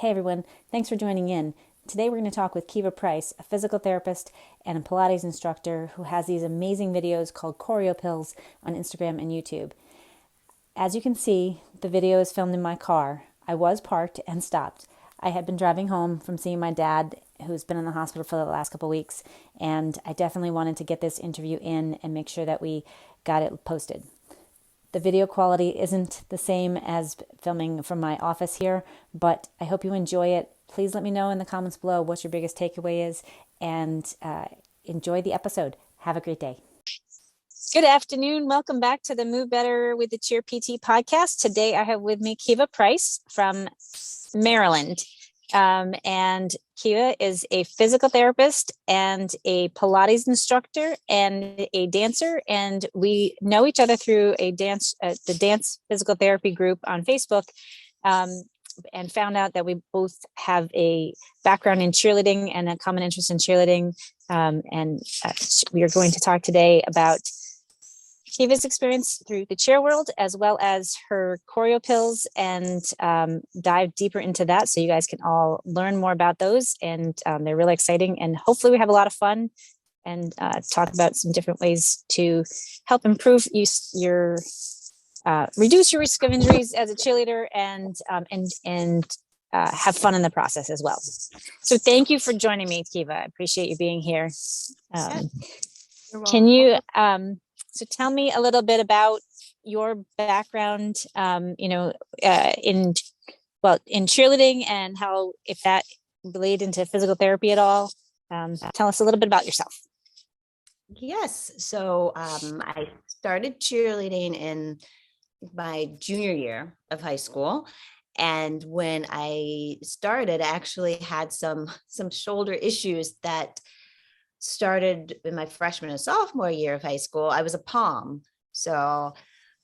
Hey everyone, thanks for joining in. Today we're going to talk with Keva Price, a physical therapist and a Pilates instructor who has these amazing videos called Khoreopils on Instagram and YouTube. As you can see, the video is filmed in my car. I was parked and stopped. I had been driving home from seeing my dad, who's been in the hospital for the last couple of weeks, and I definitely wanted to get this interview in and make sure that we got it posted. The video quality isn't the same as filming from my office here, but I hope you enjoy it. Please let me know in the comments below what your biggest takeaway is, and enjoy the episode. Have a great day. Good afternoon. Welcome back to the Move Better with the Cheer PT podcast. Today I have with me Keva Price from Maryland. And Keva is a physical therapist and a Pilates instructor and a dancer. And we know each other through the dance physical therapy group on Facebook, and found out that we both have a background in cheerleading and a common interest in cheerleading. We are going to talk today about Keva's experience through the cheer world, as well as her Khoreopils, and dive deeper into that so you guys can all learn more about those. And they're really exciting. And hopefully we have a lot of fun and talk about some different ways to help improve your reduce your risk of injuries as a cheerleader, and have fun in the process as well. So thank you for joining me, Keva. I appreciate you being here. Can you so tell me a little bit about your background, in cheerleading, and how, if that related into physical therapy at all. Tell us a little bit about yourself. Yes. So I started cheerleading in my junior year of high school. And when I started, I actually had some shoulder issues that started in my freshman and sophomore year of high school. I was a pom. So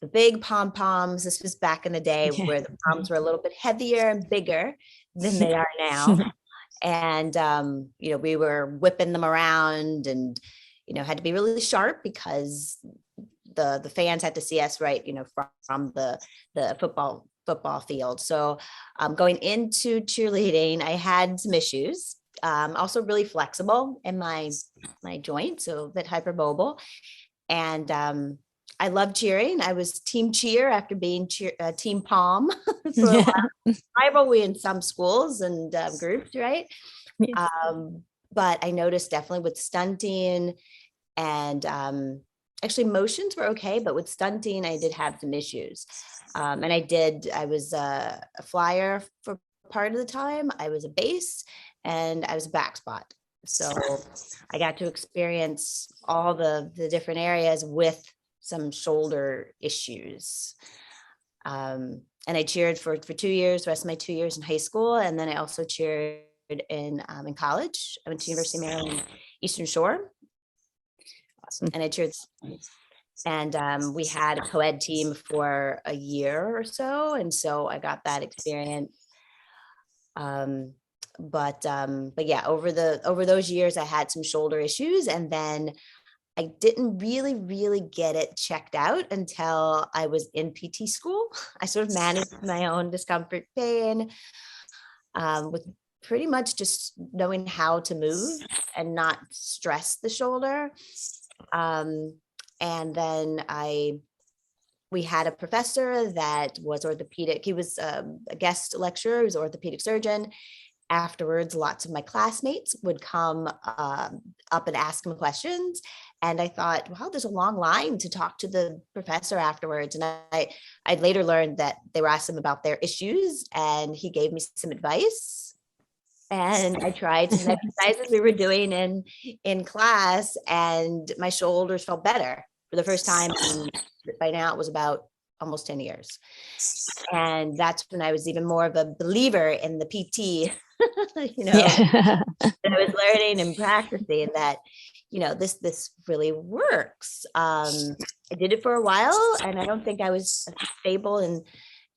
the big pom-poms, this was back in the day where the poms were a little bit heavier and bigger than they are now. And, we were whipping them around and, had to be really sharp because the fans had to see us right, from the football field. So going into cheerleading, I had some issues. Also really flexible in my joints, so a bit hypermobile. And I loved cheering. I was team cheer after being team pom for a while. Rivalry in some schools and groups, right? Yes. But I noticed definitely with stunting and actually motions were okay, but with stunting, I did have some issues. And I was a flyer for part of the time. I was a base, and I was a back spot. So I got to experience all the different areas with some shoulder issues. And I cheered for 2 years, the rest of my 2 years in high school. And then I also cheered in college. I went to University of Maryland, Eastern Shore. Awesome. And I cheered. And we had a co-ed team for a year or so. And so I got that experience. But yeah, over those years, I had some shoulder issues, and then I didn't really get it checked out until I was in PT school. I sort of managed my own discomfort, pain, with pretty much just knowing how to move and not stress the shoulder. And then we had a professor that was orthopedic. He was a guest lecturer. He was an orthopedic surgeon. Afterwards, lots of my classmates would come up and ask him questions. And I thought, wow, there's a long line to talk to the professor afterwards. And I later learned that they were asking him about their issues, and he gave me some advice. And I tried some exercises we were doing in class, and my shoulders felt better for the first time. And by now it was about almost 10 years. And that's when I was even more of a believer in the PT, that I was learning and practicing that, this really works. I did it for a while, and I don't think I was stable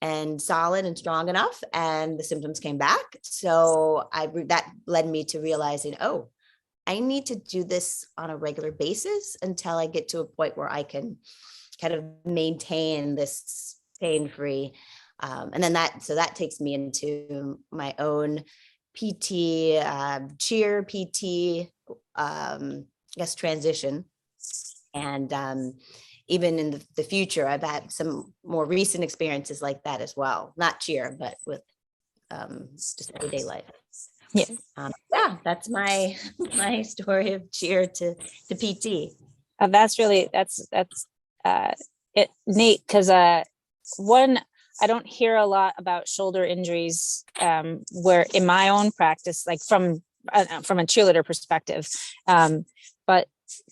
and solid and strong enough, and the symptoms came back. So that led me to realizing, I need to do this on a regular basis until I get to a point where I can kind of maintain this pain-free And then that takes me into my own PT, cheer PT, I guess transition. And even in the future, I've had some more recent experiences like that as well. Not cheer, but with just everyday life. Yeah. Yeah, that's my story of cheer to PT. That's it neat, because one, I don't hear a lot about shoulder injuries where in my own practice, like from a cheerleader perspective, but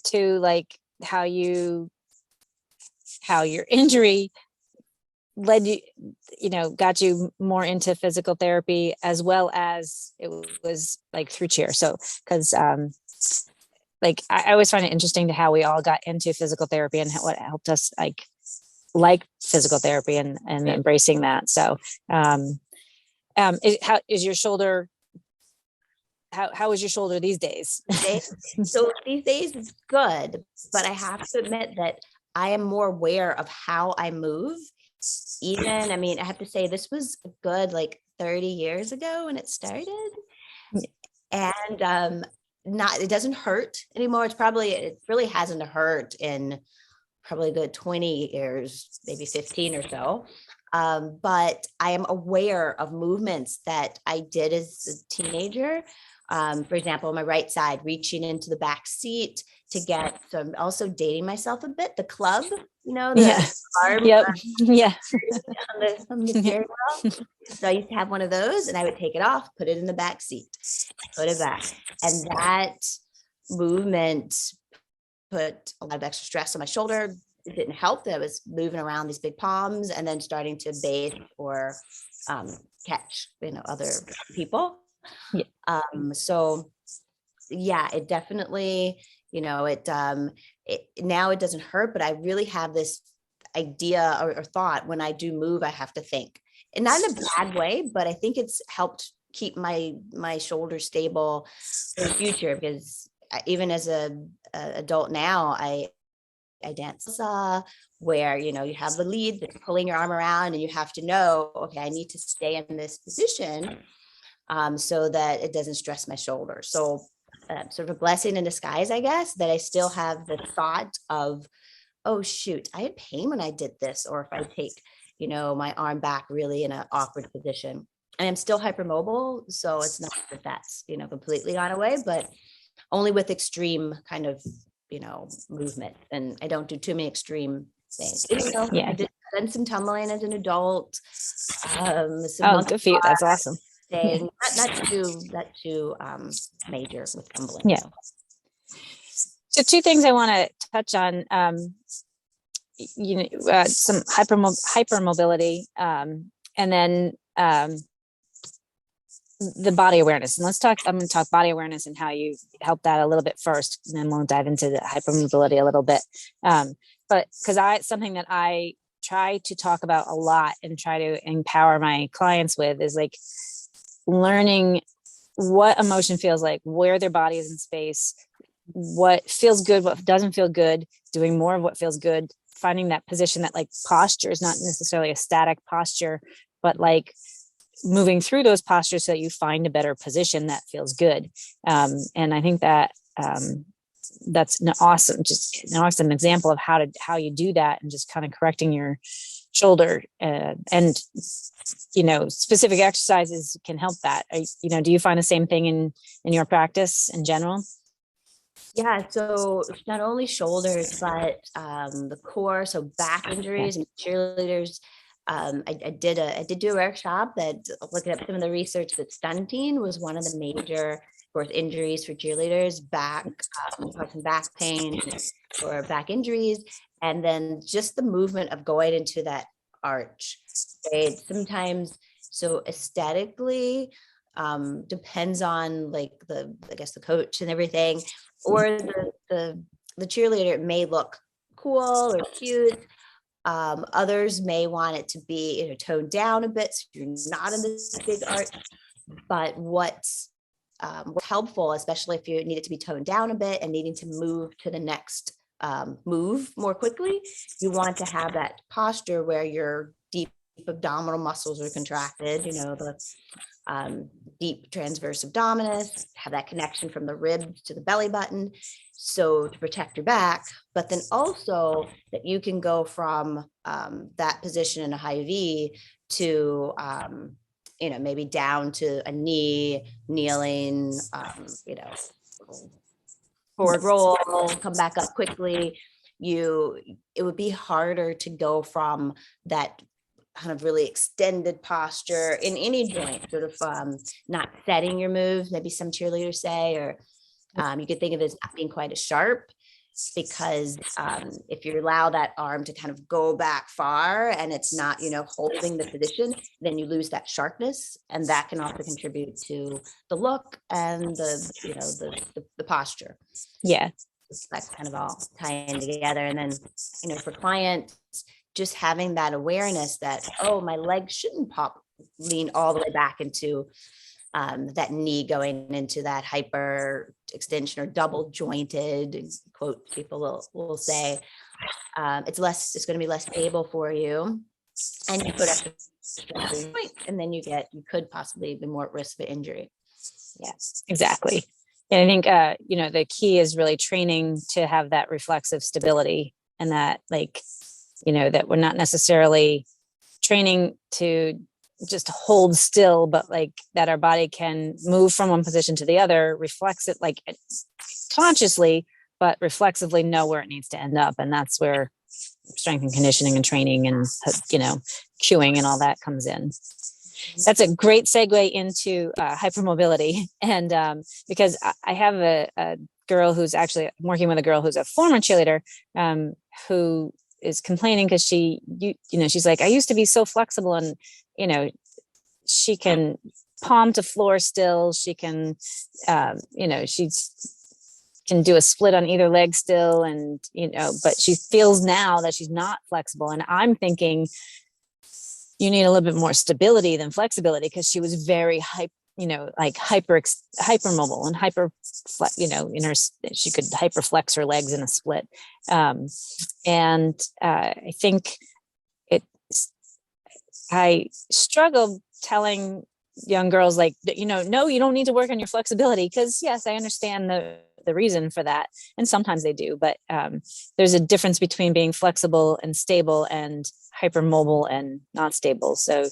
to like how your injury led you, got you more into physical therapy, as well as it was like through cheer. So because like I always find it interesting to how we all got into physical therapy and what helped us like physical therapy and embracing that. So how is your shoulder? How is your shoulder these days? So these days it's good, but I have to admit that I am more aware of how I move. Even, I mean, I have to say this was a good like 30 years ago when it started. And it doesn't hurt anymore. It really hasn't hurt in probably a good 20 years, maybe 15 or so. But I am aware of movements that I did as a teenager. For example, my right side, reaching into the back seat to get, so I'm also dating myself a bit, the club, the arm Yeah. on the steering wheel. So I used to have one of those, and I would take it off, put it in the back seat, put it back. And that movement put a lot of extra stress on my shoulder. It didn't help that I was moving around these big palms and then starting to bathe or catch, other people. Yeah. So yeah, it definitely, now it doesn't hurt, but I really have this idea or thought when I do move, I have to think, and not in a bad way, but I think it's helped keep my shoulder stable for the future, because even as a adult now, I dance where, you have the lead that's pulling your arm around, and you have to know, okay, I need to stay in this position so that it doesn't stress my shoulder. So sort of a blessing in disguise, I guess, that I still have the thought of, oh shoot, I had pain when I did this, or if I take, my arm back really in an awkward position. And I'm still hypermobile, so it's not that that's, completely gone away, but only with extreme kind of, movement. And I don't do too many extreme things. Yeah. I did some tumbling as an adult. Good for you. That's awesome. Thing, not too major with tumbling. Yeah. So two things I want to touch on. Some hypermobility, and then the body awareness. And I'm going to talk body awareness and how you help that a little bit first, and then we'll dive into the hypermobility a little bit. But because something that I try to talk about a lot and try to empower my clients with is like learning what emotion feels like, where their body is in space, what feels good, what doesn't feel good, doing more of what feels good, finding that position, that like posture is not necessarily a static posture, but like moving through those postures so that you find a better position that feels good. And I think that that's an awesome example of how you do that, and just kind of correcting your shoulder, and specific exercises can help that. Do you find the same thing in your practice in general? Yeah, so not only shoulders, but the core, so back injuries and cheerleaders. I did do a workshop that looking at some of the research that stunting was one of the major, of course, injuries for cheerleaders, back pain or back injuries, and then just the movement of going into that arch. Right? Sometimes, so aesthetically, depends on like the coach and everything, or the cheerleader. It may look cool or cute. Others may want it to be toned down a bit, so you're not in this big arch. But what's helpful, especially if you need it to be toned down a bit and needing to move to the next move more quickly, you want to have that posture where you're deep abdominal muscles are contracted, the deep transverse abdominis, have that connection from the ribs to the belly button. So to protect your back, but then also that you can go from that position in a high V to, maybe down to a knee, kneeling, forward roll, come back up quickly. It would be harder to go from that kind of really extended posture in any joint, sort of not setting your moves, maybe some cheerleaders say, or you could think of it as not being quite as sharp, because if you allow that arm to kind of go back far and it's not, holding the position, then you lose that sharpness, and that can also contribute to the look and the posture. Yeah. That's kind of all tying together. And then, for clients, just having that awareness that, oh, my legs shouldn't lean all the way back into that knee, going into that hyper extension or double jointed, quote, people will say, it's going to be less stable for you. And you put extra stress, and then you could possibly be more at risk of injury. Yeah, exactly. And I think, the key is really training to have that reflexive stability, and that that we're not necessarily training to just hold still, but that our body can move from one position to the other, reflex it consciously, but reflexively know where it needs to end up. And that's where strength and conditioning and training and, cueing and all that comes in. That's a great segue into hypermobility. And because I have a girl who's actually working with a girl who's a former cheerleader, who is complaining because she's like, I used to be so flexible, and, she can palm to floor still. She can, can do a split on either leg still. And, but she feels now that she's not flexible. And I'm thinking you need a little bit more stability than flexibility, because she was very hypermobile and she could hyperflex her legs in a split. And I think I struggle telling young girls no, you don't need to work on your flexibility, because yes, I understand the reason for that. And sometimes they do, but there's a difference between being flexible and stable and hypermobile and not stable. So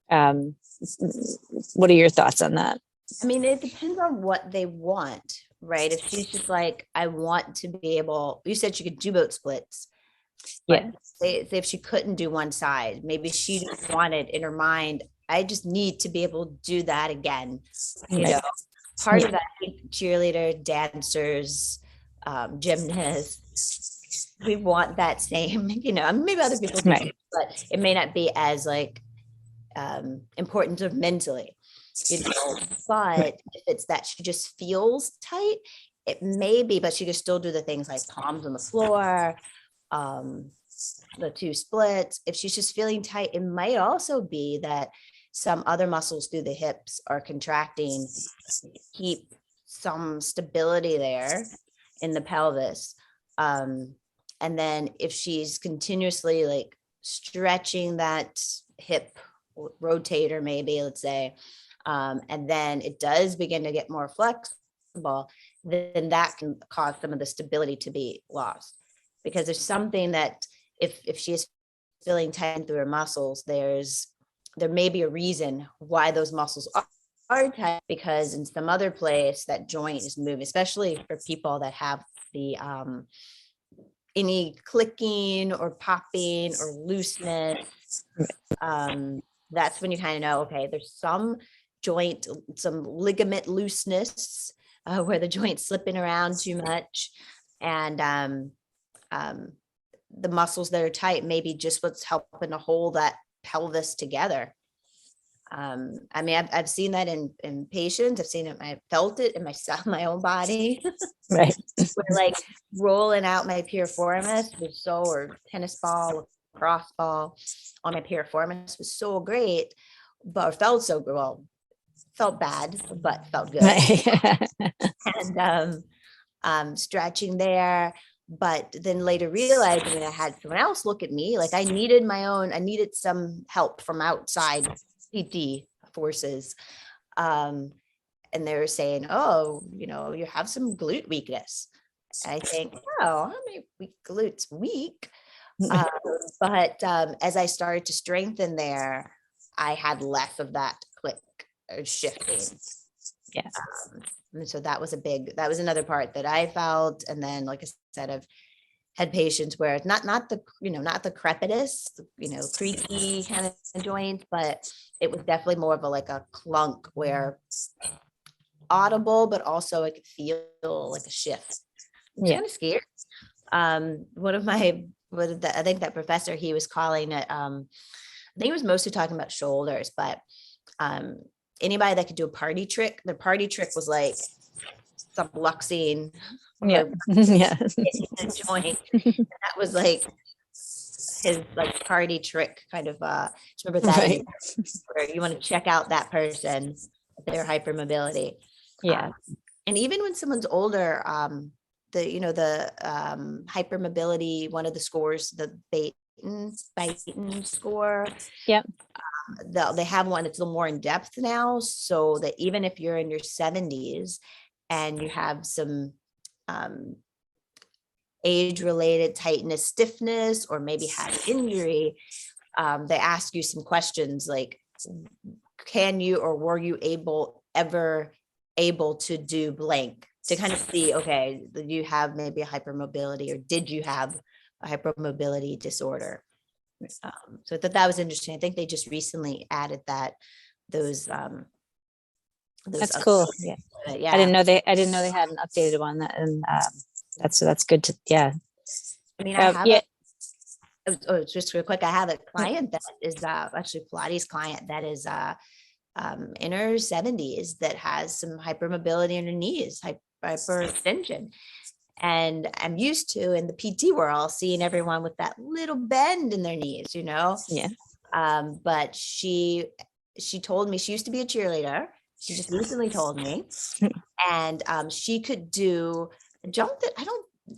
what are your thoughts on that? I mean, it depends on what they want, right? If she's just like, I want to be able, you said she could do both splits. Yeah. If she couldn't do one side, maybe she just wanted in her mind, I just need to be able to do that again. Part of that, cheerleader, dancers, gymnasts, we want that same, maybe other people do, right, but it may not be as important mentally, but if it's that she just feels tight, it may be, but she can still do the things like palms on the floor, the two splits. If she's just feeling tight, it might also be that some other muscles through the hips are contracting to keep some stability there in the pelvis. And then if she's continuously stretching that hip rotator, maybe, let's say, and then it does begin to get more flexible, then that can cause some of the stability to be lost. Because there's something that if she is feeling tight through her muscles, there may be a reason why those muscles are tight, because in some other place that joint is moving, especially for people that have the any clicking or popping or looseness. That's when you kind of know, okay, there's some ligament looseness where the joint's slipping around too much. And the muscles that are tight may be just what's helping to hold that pelvis together. I mean, I've seen that in patients. I've seen it, I felt it in myself, my own body. right. Where rolling out my piriformis or tennis ball, lacrosse ball on my piriformis was so great, but felt so good. Well, felt bad, but felt good. Right. And stretching there. But then later realizing that I had someone else look at me, like I needed some help from outside PT forces. And they were saying, oh, you have some glute weakness. I think, oh, how many glutes weak? Um, but as I started to strengthen there, I had less of that click or shifting. Yeah. And so that was another part that I felt. And then, like I said, I've had patients where it's not the, not the crepitous, creaky kind of joints, but it was definitely more of a clunk where audible, but also I could feel like a shift. It's kind of scary. I think that professor, he was calling it, I think he was mostly talking about shoulders, but anybody that could do a party trick, the party trick was like subluxing joint. That was like his like party trick kind of just remember that Right. where you want to check out that person, their hypermobility. And even when someone's older, the hypermobility, one of the scores, the Baton score. Yep. They have one that's a little more in depth now, so that even if you're in your 70s and you have some age-related tightness, stiffness, or maybe had injury, they ask you some questions like, can you or were you ever able to do blank, to kind of see, okay, you have maybe a hypermobility, or did you have a hypermobility disorder? So I thought that was interesting. I think they just recently added those that's cool. Yeah. I didn't know they had an updated one, and that's good to, yeah. I mean, I have just real quick, I have a client that is actually Pilates client that is in her 70s that has some hypermobility in her knees, hyperextension. And I'm used to, in the PT world, seeing everyone with that little bend in their knees, Yeah. But she told me she used to be a cheerleader. She just recently told me, and she could do a jump that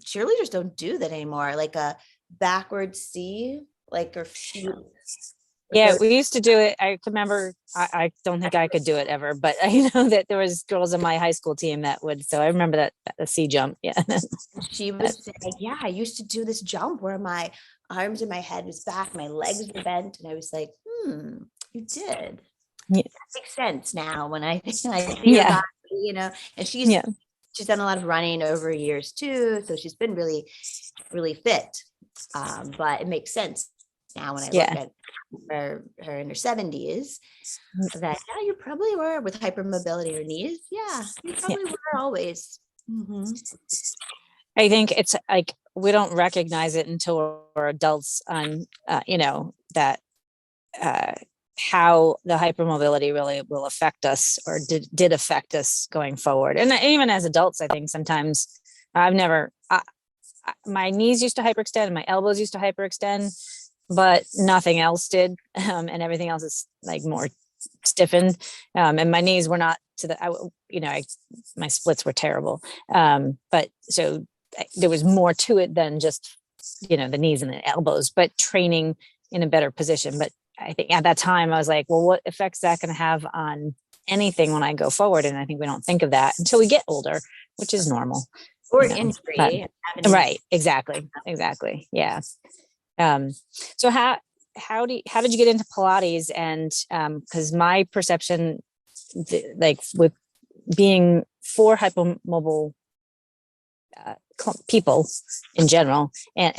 cheerleaders don't do that anymore, like a backward C, like her feet. Yeah, we used to do it. I remember, I don't think I could do it ever, but I know that there was girls in my high school team that would. So I remember that the C jump. Yeah. She was saying, yeah, I used to do this jump where my arms and my head was back, my legs were bent. And I was like, you did. Yeah. That makes sense now when I see Yeah. her body, and she's done a lot of running over years too. So she's been really, really fit. But it makes sense now when I look at her in her 70s, that you probably were with hypermobility in your knees. Yeah, you probably were always. I think it's like we don't recognize it until we're adults on, that how the hypermobility really will affect us, or did affect us going forward. And even as adults, I think sometimes my knees used to hyperextend, my elbows used to hyperextend, but nothing else did. And everything else is like more stiffened. And my knees were not to my splits were terrible. But so there was more to it than just, the knees and the elbows, but training in a better position. But I think at that time I was like, well, what effects is that going to have on anything when I go forward? And I think we don't think of that until we get older, which is normal. Or injury. Right. Exactly. Yeah. So how did you get into Pilates? And because my perception, like with being for hypermobile people in general, and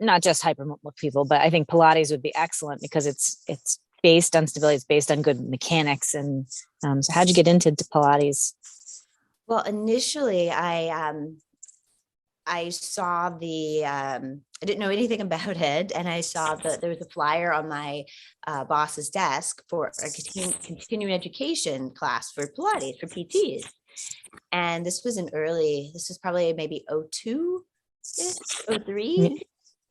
not just hypermobile people, but I think Pilates would be excellent because it's based on stability, it's based on good mechanics. And so how'd you get into Pilates? Well, initially I saw I didn't know anything about it. And I saw that there was a flyer on my boss's desk for a continuing education class for Pilates, for PTs. And this was probably maybe 02, 03.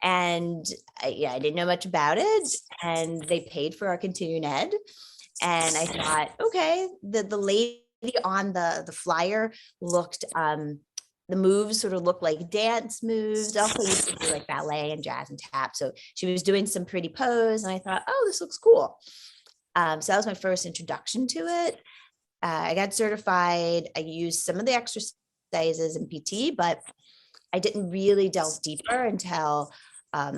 And I didn't know much about it. And they paid for our continuing ed. And I thought, okay, the lady on the flyer looked the moves sort of look like dance moves. Also used to do like ballet and jazz and tap. So she was doing some pretty pose and I thought, oh, this looks cool. So that was my first introduction to it. I got certified. I used some of the exercises in PT, but I didn't really delve deeper until a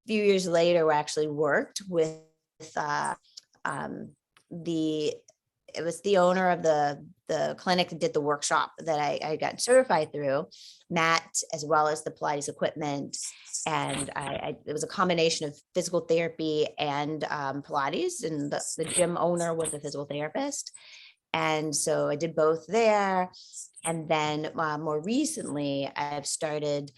few years later, we actually worked with it was the owner of the clinic that did the workshop that I got certified through, Matt, as well as the Pilates equipment. And it was a combination of physical therapy and Pilates, and the gym owner was a physical therapist. And so I did both there. And then more recently, I've started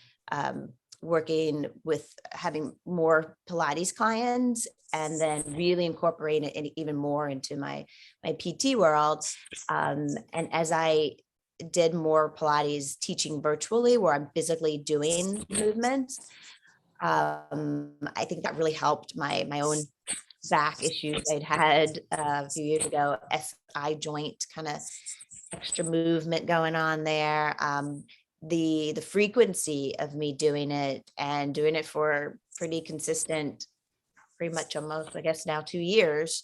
working with having more Pilates clients, and then really incorporating it even more into my PT world. And as I did more Pilates teaching virtually, where I'm physically doing movements, I think that really helped my own back issues I'd had a few years ago, SI joint kind of extra movement going on there. The frequency of me doing it and doing it for pretty consistent, pretty much almost, I guess now 2 years,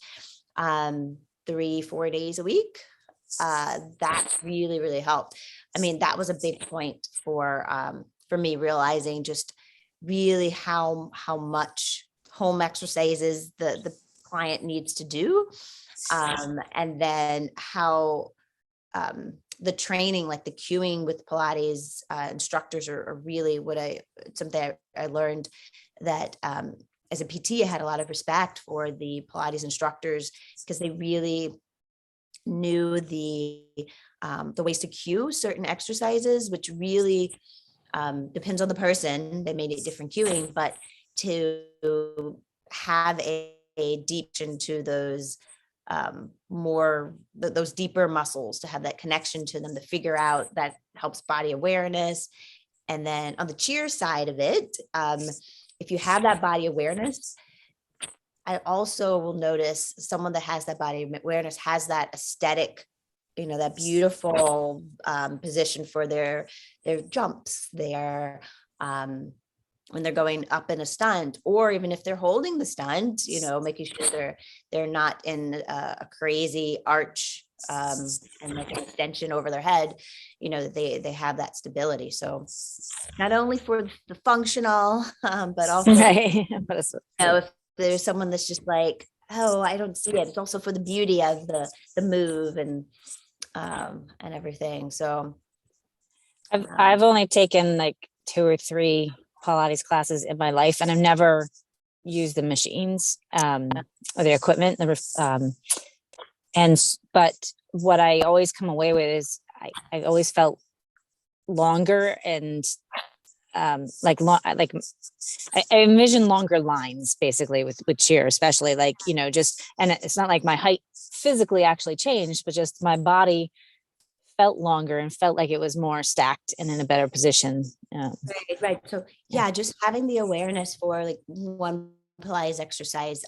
3-4 days a week. That really, really helped. I mean, that was a big point for me, realizing just really how much home exercises the client needs to do. And then how the training, like the cueing with Pilates instructors are really something I learned that as a PT, I had a lot of respect for the Pilates instructors, because they really knew the ways to cue certain exercises, which really depends on the person. They made it different cueing, but to have a deep into those those deeper muscles, to have that connection to them, to figure out, that helps body awareness. And then on the cheer side of it, if you have that body awareness, I also will notice someone that has that body awareness has that aesthetic, that beautiful position for their jumps, when they're going up in a stunt, or even if they're holding the stunt, making sure they're not in a crazy arch and like an extension over their head, that they have that stability. So not only for the functional, but also, Right. if there's someone that's just like, oh, I don't see it. It's also for the beauty of the move and everything. So I've only taken like 2 or 3 Pilates classes in my life, and I've never used the machines or the equipment. But what I always come away with is I always felt longer, and I envision longer lines basically with cheer, especially and it's not like my height physically actually changed, but just my body felt longer and felt like it was more stacked and in a better position. Right. So just having the awareness for like one Pilates exercise,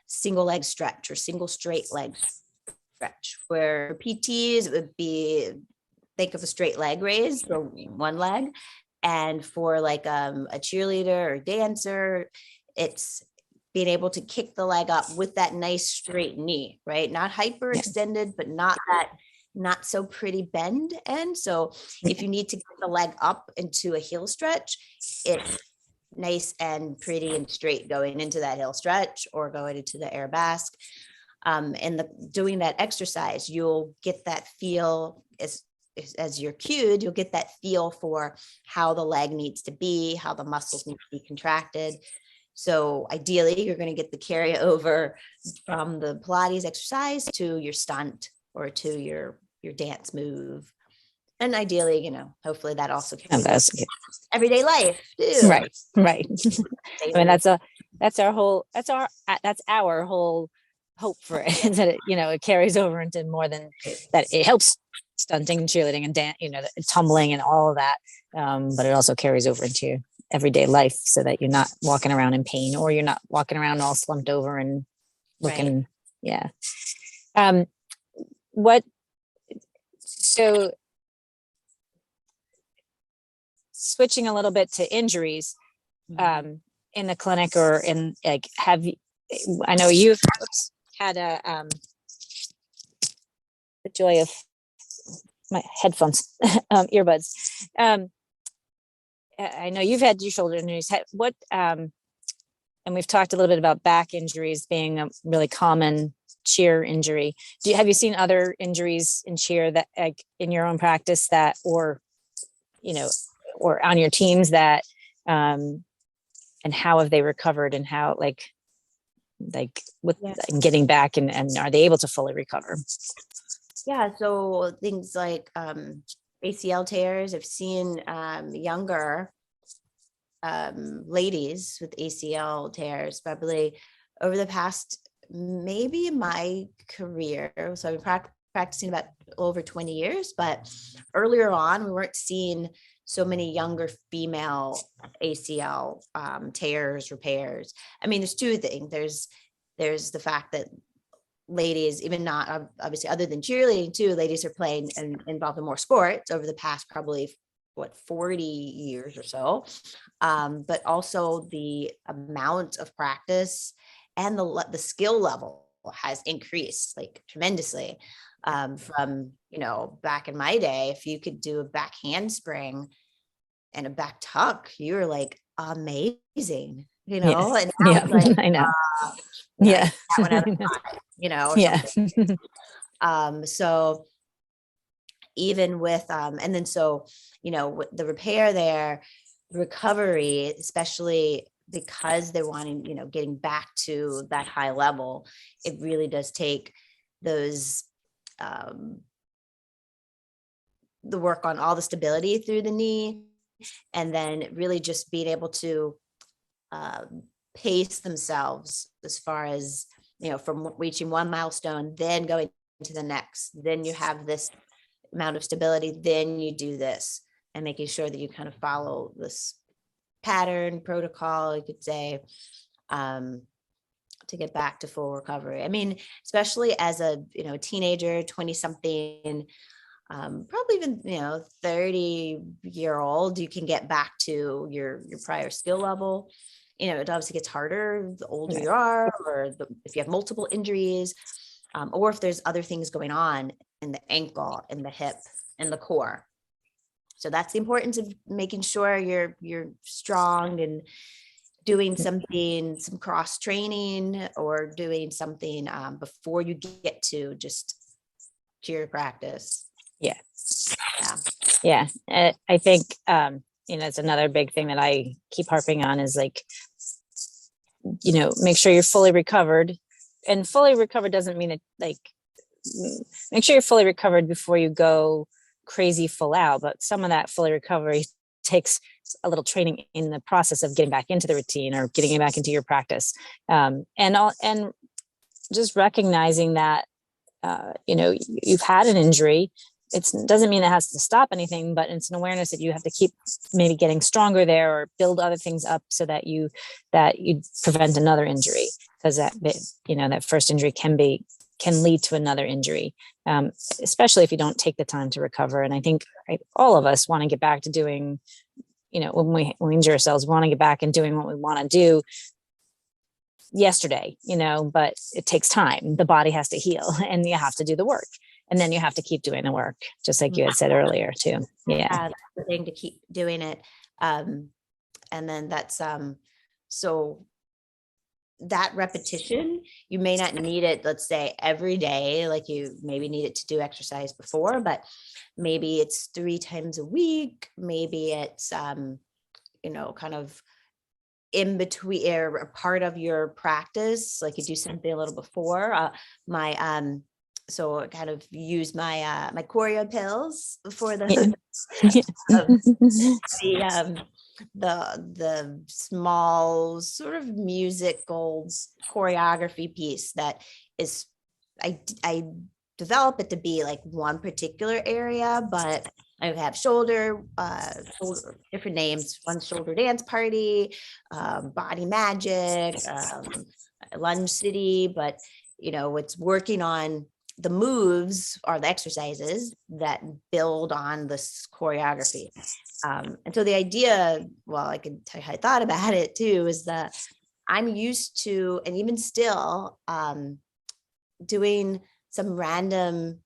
single leg stretch or single straight leg stretch, where PTs, it would be, think of a straight leg raise for one leg. And for like a cheerleader or dancer, it's being able to kick the leg up with that nice straight knee, right? Not hyper extended, but not so pretty bend end. So if you need to get the leg up into a heel stretch, it's nice and pretty and straight going into that heel stretch or going into the air basque. And doing that exercise, you'll get that feel as you're cued, you'll get that feel for how the leg needs to be, how the muscles need to be contracted. So ideally, you're going to get the carryover from the Pilates exercise to your stunt or to your dance move. And ideally, hopefully that also can be everyday life too. Right. I mean, that's our whole hope for it, is that it carries over into more than that. It helps stunting and cheerleading and tumbling and all of that, but it also carries over into everyday life, so that you're not walking around in pain, or you're not walking around all slumped over and looking. Right. So switching a little bit to injuries, in the clinic or in like, I know you've had the joy of my headphones, earbuds. I know you've had your shoulder injuries. And we've talked a little bit about back injuries being a really common cheer injury. Have you seen other injuries in cheer that, like, in your own practice that, or on your teams that, and how have they recovered, and how, like with getting back, and are they able to fully recover? Yeah. So things like ACL tears. I've seen younger ladies with ACL tears probably over the past, maybe my career. So I've been practicing about over 20 years, but earlier on, we weren't seeing so many younger female ACL tears, repairs. I mean, there's two things. There's the fact that ladies, even not obviously other than cheerleading too, ladies are playing and involved in more sports over the past probably 40 years or so. But also the amount of practice and the skill level has increased like tremendously. From, back in my day, if you could do a back handspring and a back tuck, you were like amazing, and now like, I know. That one out of 5, or something. So even with, and then so, with the repair there, recovery, especially because they're wanting, getting back to that high level, it really does take those, the work on all the stability through the knee, and then really just being able to pace themselves as far as, from reaching one milestone, then going to the next, then you have this amount of stability, then you do this, and making sure that you kind of follow this pattern protocol, you could say, to get back to full recovery. I mean, especially as a, teenager, 20 something, probably even, 30-year-old, you can get back to your prior skill level. It obviously gets harder the older you are, or if you have multiple injuries, or if there's other things going on in the ankle, in the hip, in the core. So that's the importance of making sure you're strong and doing something, some cross training, or doing something before you get to just cheer practice. Yeah. I think, it's another big thing that I keep harping on is like, make sure you're fully recovered, and fully recovered doesn't mean it, like, make sure you're fully recovered before you go crazy full out. But some of that fully recovery takes a little training in the process of getting back into the routine or getting it back into your practice. And just recognizing that, you've had an injury. It doesn't mean it has to stop anything, but it's an awareness that you have to keep maybe getting stronger there, or build other things up so that you prevent another injury, because that first injury can lead to another injury, especially if you don't take the time to recover. And I think all of us want to get back to doing, when we injure ourselves, we want to get back and doing what we want to do yesterday, but it takes time. The body has to heal, and you have to do the work. And then you have to keep doing the work, just like you had said earlier too. That's the thing, to keep doing it. And then that's, so that repetition, you may not need it, let's say every day, like you maybe need it to do exercise before, but maybe it's 3 times a week. Maybe it's, kind of in between, or a part of your practice, like you do something a little before. So I kind of use my my Khoreopils for the the small sort of musical choreography piece that is, I develop it to be like one particular area, but I have shoulder, different names. One shoulder dance party, body magic, lunge city, but it's working on the moves are the exercises that build on this choreography. And so the idea, well, I can tell you how I thought about it too, is that I'm used to, and even still, doing some random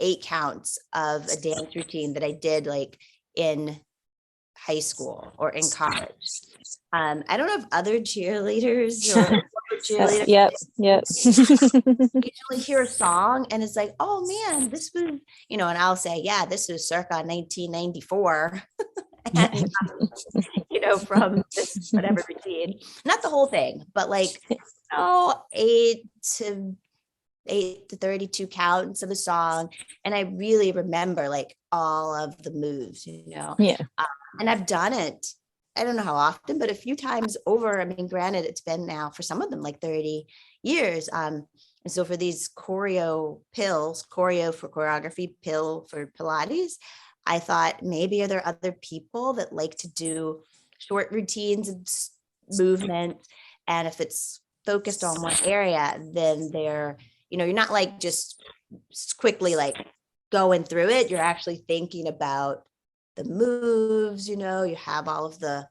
8 counts of a dance routine that I did like in high school or in college. I don't know if other cheerleaders or cheerleaders Yep. usually hear a song and it's like, oh man, this was, and I'll say, yeah, this was circa 1994. And, from this whatever routine, not the whole thing, but like, 8 to 32 counts of a song. And I really remember like all of the moves, and I've done it. I don't know how often, but a few times over. I mean, granted, it's been now for some of them like 30 years. And so for these choreo for choreography, pill for Pilates, I thought maybe are there other people that like to do short routines and movement, and if it's focused on one area, then they're, you're not like just quickly like going through it. You're actually thinking about the moves, you have all of the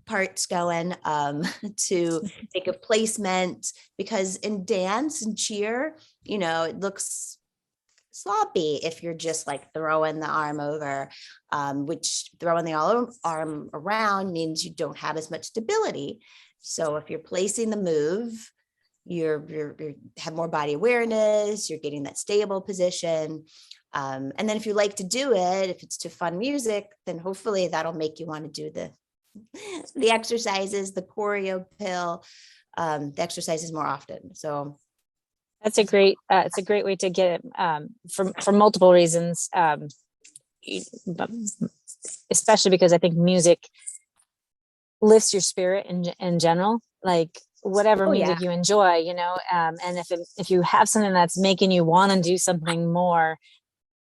parts going to make a placement, because in dance and cheer, it looks sloppy if you're just like throwing the arm over, which throwing the arm around means you don't have as much stability. So if you're placing the move, you're have more body awareness, you're getting that stable position. And then if you like to do it, if it's to fun music, then hopefully that'll make you want to do the exercises, the Khoreopil, the exercises more often. So that's a great way to get it, for multiple reasons, especially because I think music lifts your spirit in general, like whatever music you enjoy, and if you have something that's making you want to do something more,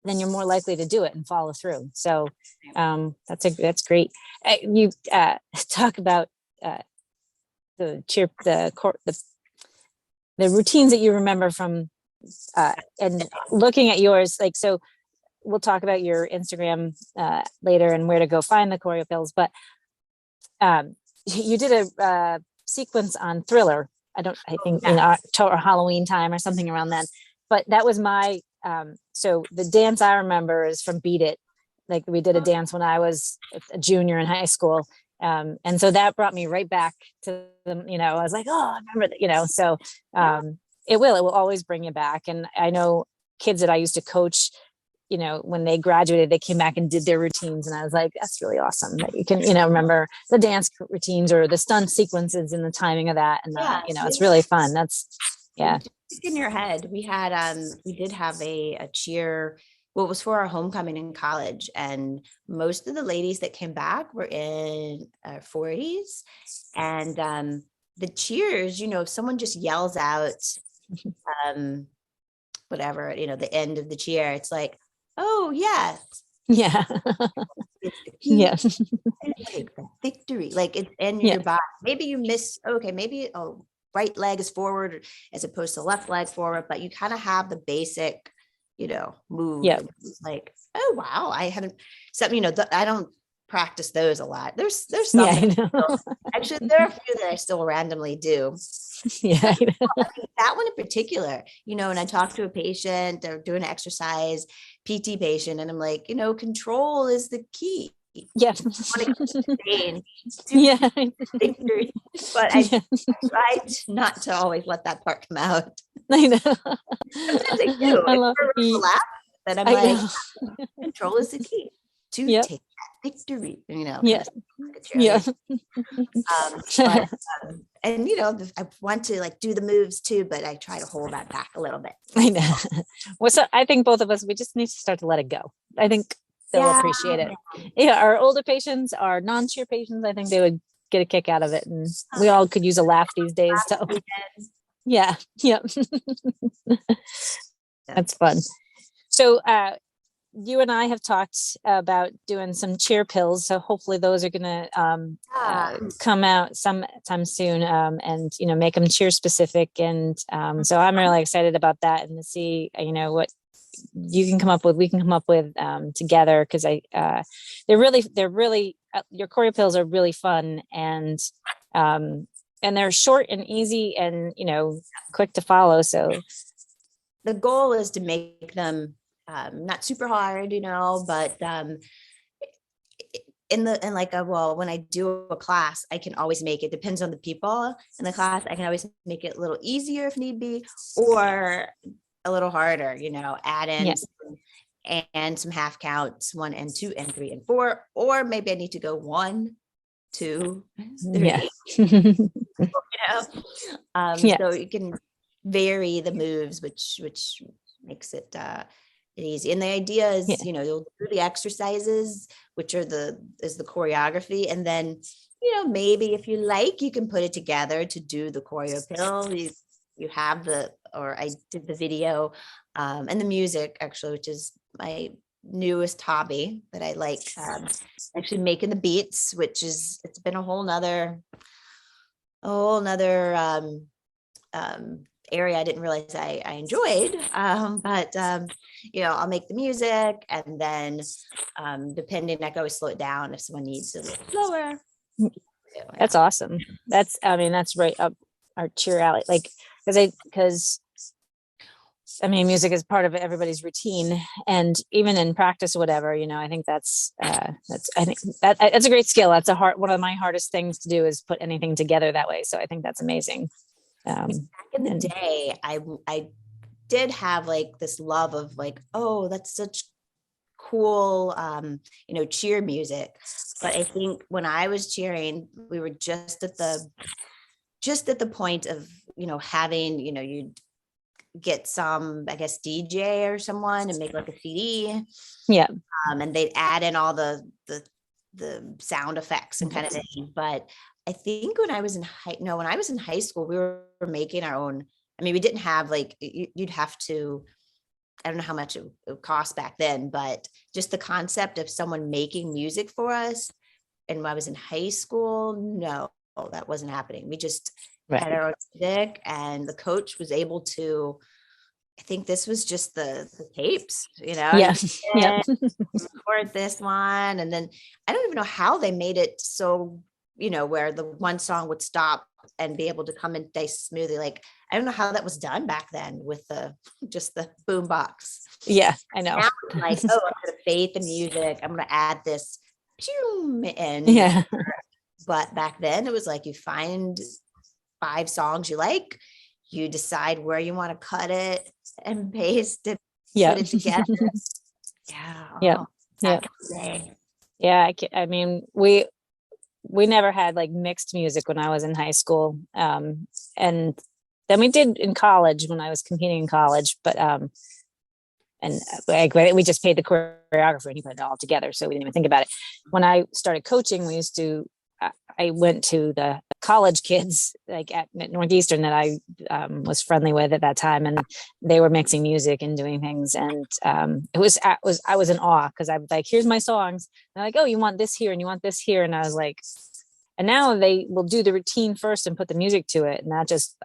then you're more likely to do it and follow through. So that's great. You talk about the routines that you remember from, and looking at yours, like, so we'll talk about your Instagram later and where to go find the Khoreopils, but you did a sequence on Thriller. I think in October or Halloween time or something around then, but that was my, so the dance I remember is from Beat It. Like we did a dance when I was a junior in high school. And so that brought me right back to them, I was like, oh, I remember that, so it will always bring you back. And I know kids that I used to coach, when they graduated, they came back and did their routines. And I was like, that's really awesome that you can, remember the dance routines or the stunt sequences and the timing of that. And, it's really fun. That's, in your head. We did have a cheer. Well, it was for our homecoming in college, and most of the ladies that came back were in 40s. And the cheers, if someone just yells out whatever, the end of the cheer, it's like, oh yes. Yeah. It's like victory, like it's in your body. Maybe you miss, maybe right leg is forward as opposed to left leg forward, but you kind of have the basic, move. It's like, oh wow, I haven't something, I don't practice those a lot. There's some actually there are a few that I still randomly do. That one in particular, and I talked to a patient, they're doing an exercise, PT patient, and I'm like, control is the key. Victory. But I tried not to always let that part come out. I know. Sometimes I do. I love laugh, but I'm like, control is the key to take that victory. But, and I want to like do the moves too, but I try to hold that back a little bit. I know. Well, so I think both of us, we just need to start to let it go. I think they'll appreciate it. Yeah, our older patients, our non-cheer patients, I think they would get a kick out of it, and we all could use a laugh these days. So that's fun. So you and I have talked about doing some cheer pills, so hopefully those are going to come out sometime soon, and make them cheer specific. And so I'm really excited about that, and to see what you can come up with, we can come up with together, because they're really your Khoreopils are really fun, and they're short and easy, and quick to follow. So the goal is to make them not super hard, but when I do a class, I can always make it, depends on the people in the class, I can always make it a little easier if need be, or a little harder, add in and some half counts, 1 and 2 and 3 and 4, or maybe I need to go 1, 2, 3. So you can vary the moves, which makes it easy. And the idea is, you'll do the exercises, which are the choreography, and then maybe if you like, you can put it together to do the Khoreopil. You have I did the video and the music, actually, which is my newest hobby that I like, actually making the beats, it's been a whole nother area I didn't realize I enjoyed. But I'll make the music, and then depending, I can always slow it down if someone needs a little slower. That's awesome. That's right up our cheer alley. Like, because music is part of everybody's routine, and even in practice, whatever, I think that's a great skill. That's one of my hardest things to do, is put anything together that way. So I think that's amazing. Back in the day, I did have like this love of like, oh, that's such cool, cheer music. But I think when I was cheering, we were just at the point of, having, you'd get some, I guess, DJ or someone and make like a CD. Yeah. And they'd add in all the sound effects and kind of thing. But I think when I was in high school, we were making our own. We didn't have like, you'd have to, I don't know how much it would cost back then, but just the concept of someone making music for us. And when I was in high school, no, that wasn't happening. We just had our own music, and the coach was able to, I think this was just the tapes, Yeah. record this one. And then I don't even know how they made it so, where the one song would stop and be able to come in nice smoothly. Like, I don't know how that was done back then with just the boom box. Yeah, I know. Now I'm like, oh, I'm gonna faith in music, I'm gonna add this in. Yeah. But back then it was like, you find 5 songs you like, you decide where you want to cut it and paste it, put it together. We never had like mixed music when I was in high school, and then we did in college when I was competing in college, but we just paid the choreographer and he put it all together, so we didn't even think about it. When I started coaching, I went to the college kids like at Northeastern that I was friendly with at that time, and they were mixing music and doing things, and I was in awe, because I was like, here's my songs, and they're like, oh, you want this here and you want this here, and I was like, and now they will do the routine first and put the music to it, and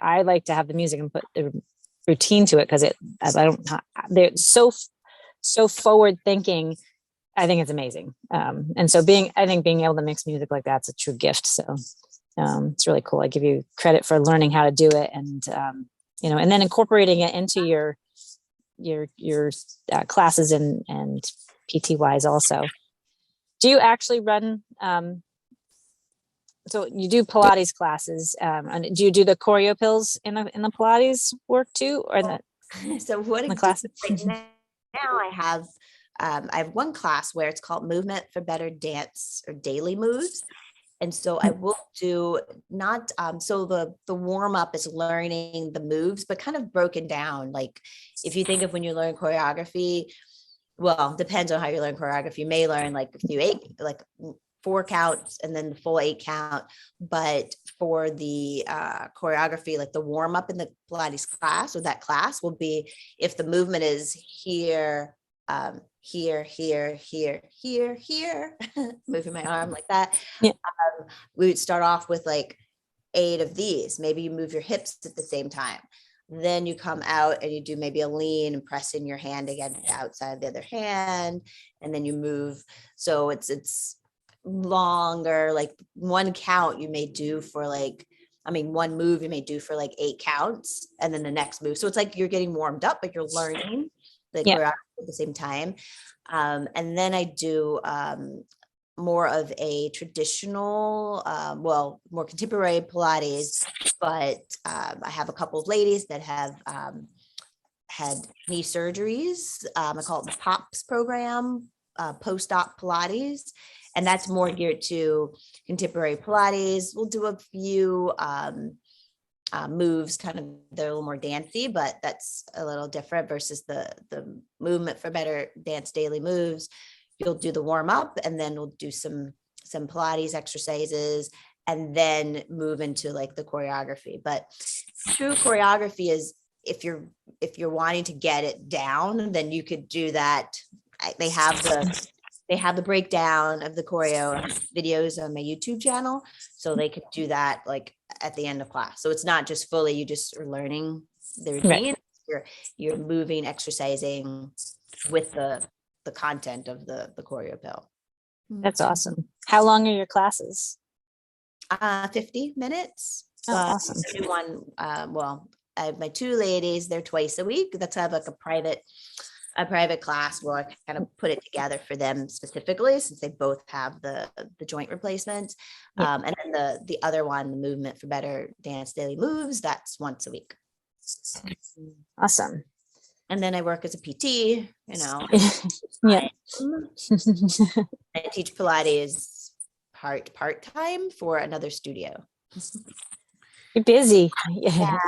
I like to have the music and put the routine to it, because they're so forward thinking. I think it's amazing. And so being able to mix music like that's a true gift. So it's really cool. I give you credit for learning how to do it, and and then incorporating it into your classes and PTYs also. Do you actually run? So you do Pilates classes, and do you do the Khoreopils in the Pilates work too, or in the so what in the classes? Right now I have one class where it's called Movement for Better Dance, or Daily Moves. And so I will do not, so the warm up is learning the moves, but kind of broken down. Like if you think of when you learn choreography, well, depends on how you learn choreography. You may learn like a few 8, like 4 counts and then the full 8 count. But for the choreography, like the warm up in the Pilates class, or that class will be, if the movement is here, here, here, here, here, here, moving my arm like that. Yeah. We would start off with like 8 of these. Maybe you move your hips at the same time. Then you come out and you do maybe a lean and press in your hand against the outside of the other hand. And then you move. So it's longer, like one count you may do for like, one move you may do for like 8 counts, and then the next move. So it's like you're getting warmed up, but you're learning the choreography at the same time. And then I do more of a traditional, more contemporary Pilates, but I have a couple of ladies that have had knee surgeries. I call it the POPS program, post-op Pilates, and that's more geared to contemporary Pilates. We'll do a few moves, kind of, they're a little more dancey, but that's a little different versus the movement for better dance daily moves. You'll do the warm up, and then we'll do some Pilates exercises, and then move into like the choreography. But true choreography is, if you're wanting to get it down, then you could do that. They have the breakdown of the choreo videos on my YouTube channel, so they could do that like at the end of class. So it's not just fully, you just are learning the routine. Right. You're moving, exercising with the content of the Khoreopil. That's awesome. How long are your classes? 50 minutes. Oh, awesome. One, I have my 2 ladies, they're twice a week. That's have like a private class where I kind of put it together for them specifically, since they both have the joint replacement. Yeah. And then the other one, the movement for better dance daily moves, that's once a week. Awesome. And then I work as a PT, Yeah. I teach Pilates part-time for another studio. You're busy. Yeah.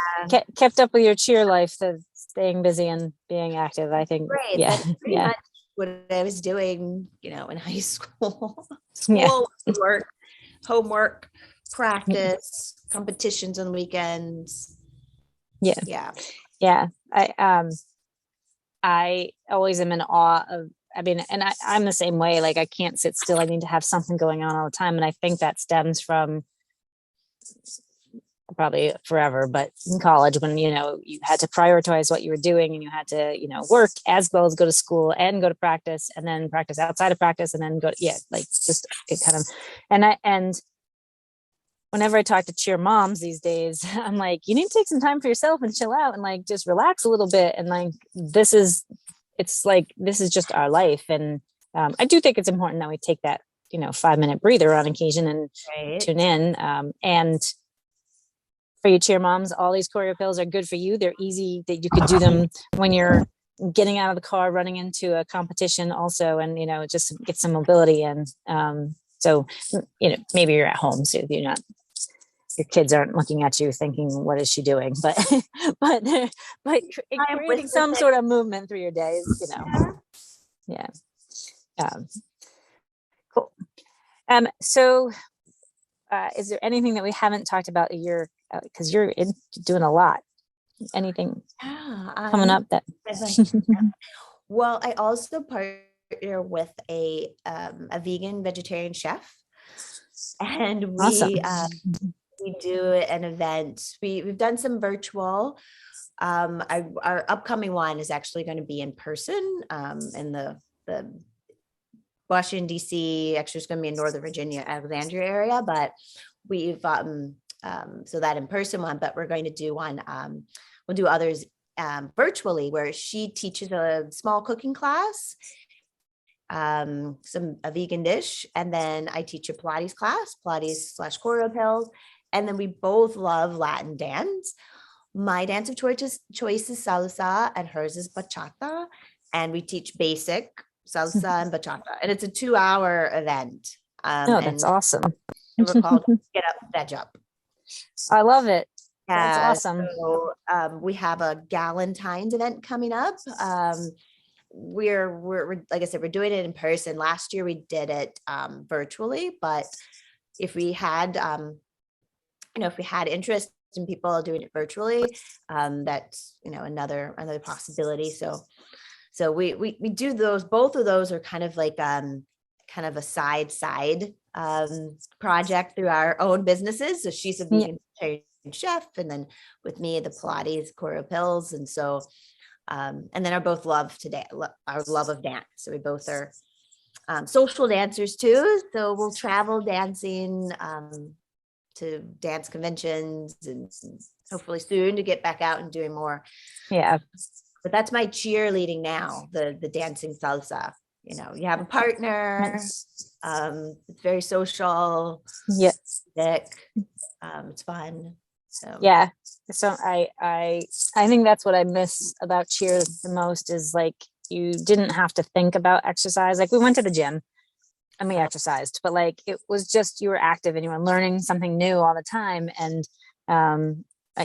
Kept up with your cheer life, the staying busy and being active, I think. Right. Yeah. That's pretty much what I was doing, in high school. Work, homework, practice, competitions on the weekends. Yeah. I always am in awe of, and I'm the same way. Like, I can't sit still. I need to have something going on all the time. And I think that stems from probably forever, but in college, when, you had to prioritize what you were doing, and you had to, work as well as go to school and go to practice, and then practice outside of practice, and then it kind of, and whenever I talk to cheer moms these days, I'm like, you need to take some time for yourself and chill out and like just relax a little bit. And like, this is just our life. And I do think it's important that we take that, 5-minute breather on occasion and tune in. And for you cheer moms, all these Khoreopils are good for you. They're easy, that you could do them when you're getting out of the car, running into a competition also, and, just get some mobility. And so, maybe you're at home, so you're not, your kids aren't looking at you thinking, what is she doing? But creating some sort of movement through your days, Yeah. Cool. So is there anything that we haven't talked about because you're doing a lot? Anything coming up that? Well, I also partner with a vegan vegetarian chef, and we do an event. We've done some virtual. Our upcoming one is actually going to be in person in the Washington, D.C. Actually, it's going to be in Northern Virginia, Alexandria area, but we've so that in person one, but we're going to do one. We'll do others virtually, where she teaches a small cooking class, a vegan dish, and then I teach a Pilates class, Pilates/Khoreopils, and then we both love Latin dance. My dance of choice is salsa, and hers is bachata, and we teach basic salsa and bachata, and it's a 2-hour event. That's awesome. And we're called Get Up, Veg Up. I love it. That's awesome. So we have a Galentine's event coming up. We're like I said, we're doing it in person. Last year we did it virtually, but if we had interest in people doing it virtually, that's another possibility. So So we do those. Both of those are kind of like kind of a side project through our own businesces. So she's a vegan chef, and then with me, the Pilates Khoreopils. And so, and then our both our love of dance. So we both are social dancers too. So we'll travel dancing to dance conventions, and hopefully soon to get back out and doing more. Yeah. But that's my cheerleading now, the dancing salsa. You know, you have a partner. It's very social. Yes. It's fun. So yeah. So I think that's what I miss about cheer the most is like you didn't have to think about exercise. Like we went to the gym and we exercised, but like it was just you were active and you were learning something new all the time. And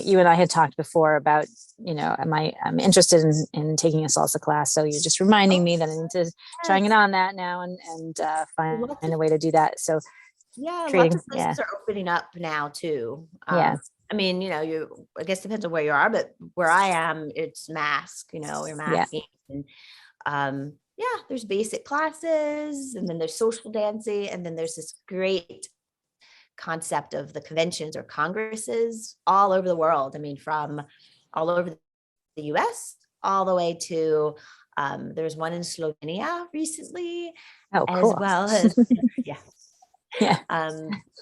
you and I had talked before about, you know, I'm interested in taking a salsa class. So you're just reminding me that I need to trying it on that now and find a way to do that. So lots of places are opening up now too. I mean, you know, I guess it depends on where you are, but where I am, it's mask, you know, you're masking. And, there's basic classes, and then there's social dancing, and then there's this great concept of the conventions or congresses all over the world. I mean, from all over the US all the way to there's one in Slovenia recently, as well as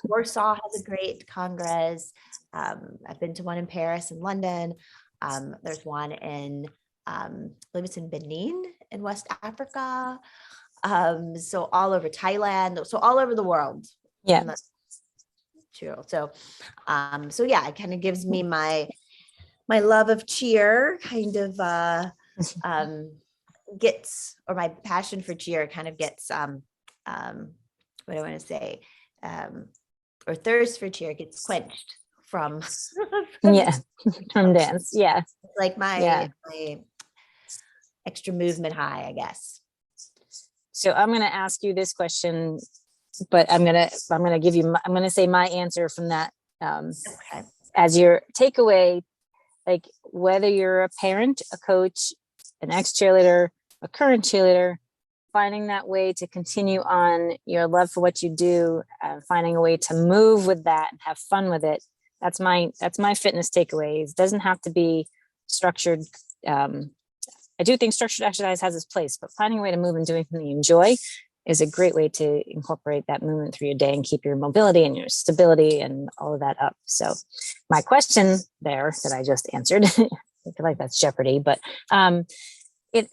Warsaw has a great congress. I've been to one in Paris and London. There's one in I believe it's in Benin in West Africa. So all over Thailand, so all over the world. True. So it kind of gives me my love of cheer kind of gets, or my passion for cheer kind of gets what do I want to say, or thirst for cheer gets quenched from from dance. Like my extra movement high, I guess. So I'm going to ask you this question, but I'm going to say my answer from that as your takeaway, like whether you're a parent, a coach, an ex-cheerleader, a current cheerleader, finding that way to continue on your love for what you do, finding a way to move with that and have fun with it. That's my fitness takeaways. It doesn't have to be structured. I do think structured exercise has its place, but finding a way to move and doing something you enjoy is a great way to incorporate that movement through your day and keep your mobility and your stability and all of that up. So my question there that I just answered, I feel like that's Jeopardy, but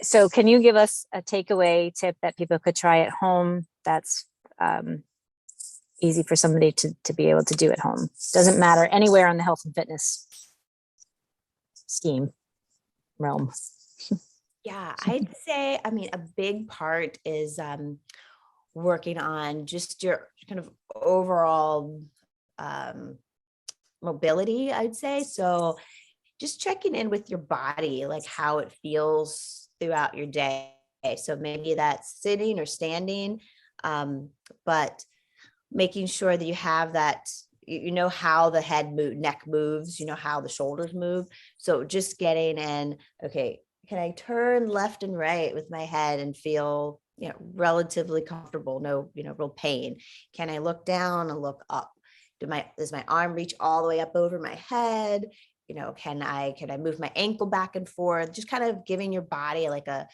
so can you give us a takeaway tip that people could try at home that's easy for somebody to be able to do at home? Doesn't matter, anywhere on the health and fitness scheme realm. I'd say, I mean, a big part is working on just your kind of overall mobility, I'd say. So just checking in with your body, like how it feels throughout your day. So maybe that's sitting or standing, but making sure that you have that, you know, how the neck moves, you know, how the shoulders move. So just getting in, okay, can I turn left and right with my head and feel, you know, relatively comfortable? No, you know, real pain. Can I look down and look up? Does my arm reach all the way up over my head? You know, can I move my ankle back and forth? Just kind of giving your body like a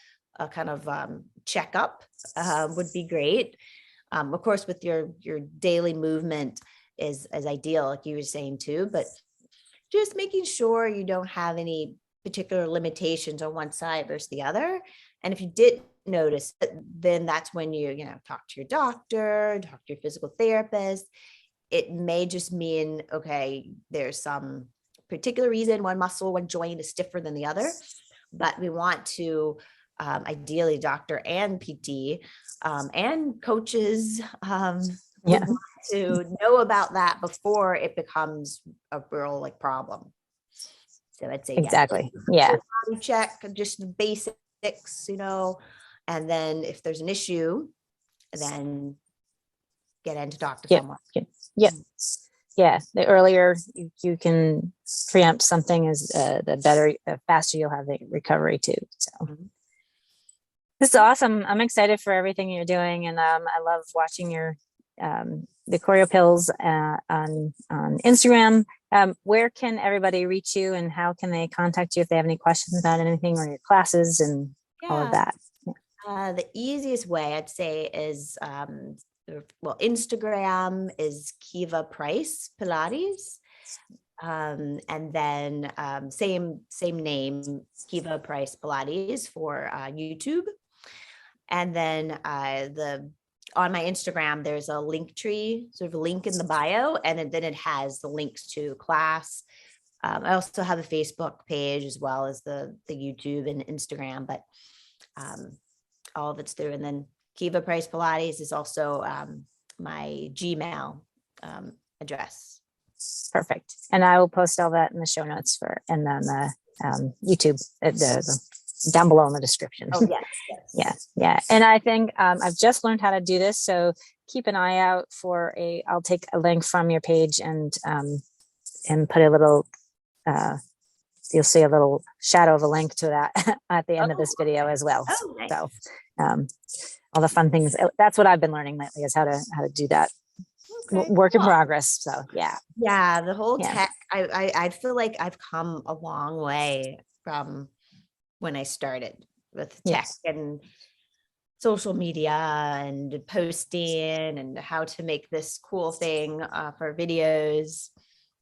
kind of checkup would be great. Of course, with your daily movement is ideal, like you were saying too, but just making sure you don't have any particular limitations on one side versus the other. And if you did notice, then that's when you talk to your doctor, talk to your physical therapist. It may just mean, okay, there's some particular reason one muscle, one joint is stiffer than the other, but we want to ideally doctor and PT and coaches to know about that before it becomes a real like problem. So I'd say exactly. Body check, just the basics, you know, and then if there's an issue, then get in to talk to someone. The earlier you can preempt something is the better, the faster you'll have the recovery too. So This is awesome. I'm excited for everything you're doing, and I love watching your the Choreopils on Instagram. Where can everybody reach you, and how can they contact you if they have any questions about anything or your classes and all of Yeah. that? The easiest way I'd say is, well, Instagram is Keva Price Pilates. And then same name, Keva Price Pilates for YouTube. And then the on my Instagram, there's a link tree, sort of a link in the bio, and then it has the links to class. I also have a Facebook page as well as the YouTube and Instagram, but all of it's through. And then Keva Price Pilates is also my Gmail address. Perfect. And I will post all that in the show notes and then YouTube, down below in the description. Oh, yes. Yeah. And I think I've just learned how to do this. So keep an eye out for I'll take a link from your page and put a little, you'll see a little shadow of a link to that at the end of this video as well. Oh, nice. So all the fun things, that's what I've been learning lately, is how to do that. Okay, work in progress. So yeah, the whole tech, I feel like I've come a long way from when I started with tech and social media and posting and how to make this cool thing for videos.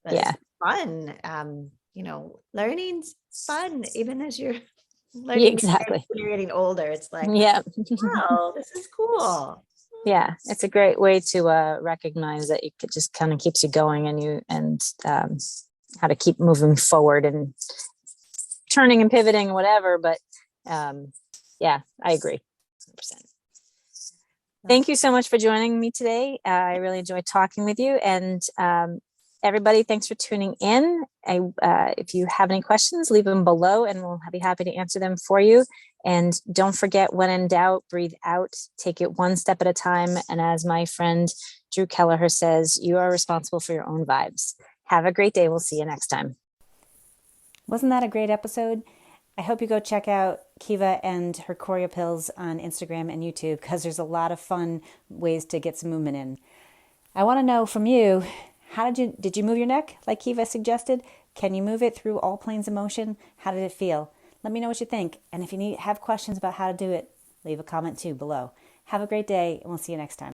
But it's fun. Learning's fun, even as you're learning. Exactly. When you're getting older, it's like, wow, this is cool. Yeah, it's a great way to recognize that it just kind of keeps you going, and how to keep moving forward and turning and pivoting and whatever. But I agree 100%. Thank you so much for joining me today. I really enjoyed talking with you, and everybody, thanks for tuning in. If you have any questions, leave them below and we'll be happy to answer them for you. And don't forget, when in doubt, breathe out, take it one step at a time. And as my friend Drew Kelleher says, you are responsible for your own vibes. Have a great day. We'll see you next time. Wasn't that a great episode? I hope you go check out Keva and her Khoreopils on Instagram and YouTube, because there's a lot of fun ways to get some movement in. I want to know from you, did you move your neck like Keva suggested? Can you move it through all planes of motion? How did it feel? Let me know what you think. And if you have questions about how to do it, leave a comment too below. Have a great day, and we'll see you next time.